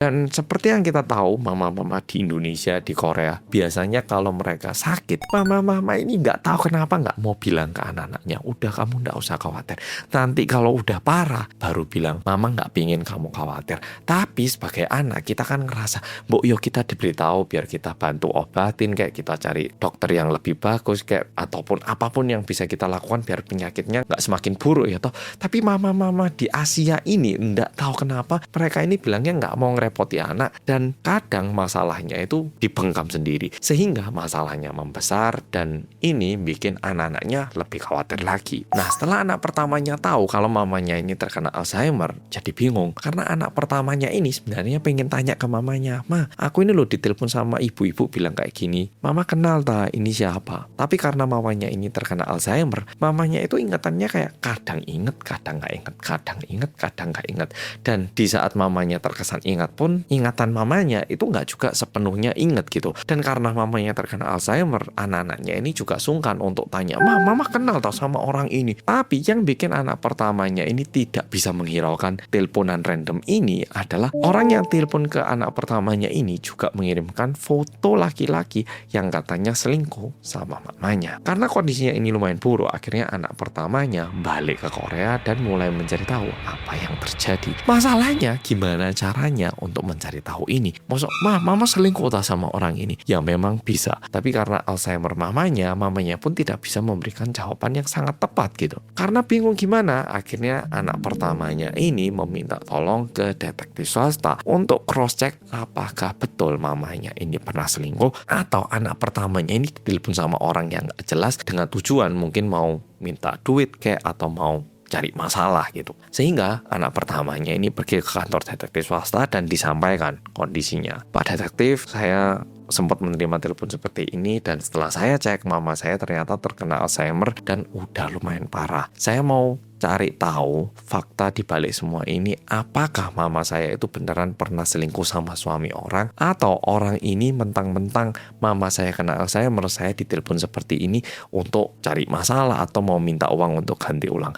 Dan seperti yang kita tahu, mama-mama di Indonesia, di Korea, biasanya kalau mereka sakit, mama-mama ini nggak tahu kenapa nggak mau bilang ke anak-anaknya, udah kamu nggak usah khawatir. Nanti kalau udah parah, baru bilang, mama nggak pingin kamu khawatir. Tapi sebagai anak, kita kan ngerasa, mbok yuk kita diberitahu biar kita bantu obatin, kayak kita cari dokter yang lebih bagus, kayak ataupun apapun yang bisa kita lakukan biar penyakitnya nggak semakin buruk ya toh. Tapi mama-mama di Asia ini nggak tahu kenapa mereka ini bilangnya nggak mau ngerepoti anak, dan kadang masalahnya itu dibengkam sendiri sehingga masalahnya membesar dan ini bikin anak-anaknya lebih khawatir lagi. Nah, setelah anak pertamanya tahu kalau mamanya ini terkena Alzheimer, jadi bingung karena anak pertamanya ini sebenarnya pengen tanya ke mamanya, "Ma, aku ini loh ditelepon sama ibu-ibu bilang kayak gini. Mama kenal tak ini siapa?" Tapi karena mamanya ini terkena Alzheimer, mamanya itu ingatannya kayak kadang inget, kadang nggak inget, kadang inget, kadang nggak inget. Dan di saat mamanya terkesan ingat pun, ingatan mamanya itu nggak juga sepenuhnya inget gitu. Dan karena mamanya terkena Alzheimer, anak-anaknya ini juga sungkan untuk tanya, Mama kenal tau sama orang ini." Tapi yang bikin anak pertamanya ini tidak bisa menghiraukan teleponan random ini adalah orang yang telepon ke anak pertamanya ini juga mengirimkan foto laki-laki yang katanya selingkuh sama mamanya. Karena kondisinya ini lumayan buruk, akhirnya anak pertamanya balik ke Korea dan mulai mencari tahu apa yang terjadi. Masalahnya gimana caranya untuk mencari tahu ini? Maksud, mama selingkuh tak sama orang ini? Ya memang bisa, tapi karena Alzheimer mamanya pun tidak bisa memberikan jawaban yang sangat tepat gitu. Karena bingung gimana, akhirnya anak pertamanya ini meminta tolong ke detektif swasta untuk cross check apakah betul mamanya ini pernah selingkuh atau anak pertamanya ini ditelepon sama orang yang gak jelas dengan tujuan mungkin mau minta duit kayak atau mau cari masalah gitu. Sehingga anak pertamanya ini pergi ke kantor detektif swasta dan disampaikan kondisinya. "Pak detektif, saya sempat menerima telepon seperti ini dan setelah saya cek mama saya ternyata terkena Alzheimer dan udah lumayan parah. Saya mau cari tahu fakta di balik semua ini, apakah mama saya itu beneran pernah selingkuh sama suami orang atau orang ini mentang-mentang mama saya kena Alzheimer, saya ditelepon seperti ini untuk cari masalah atau mau minta uang untuk ganti ulang."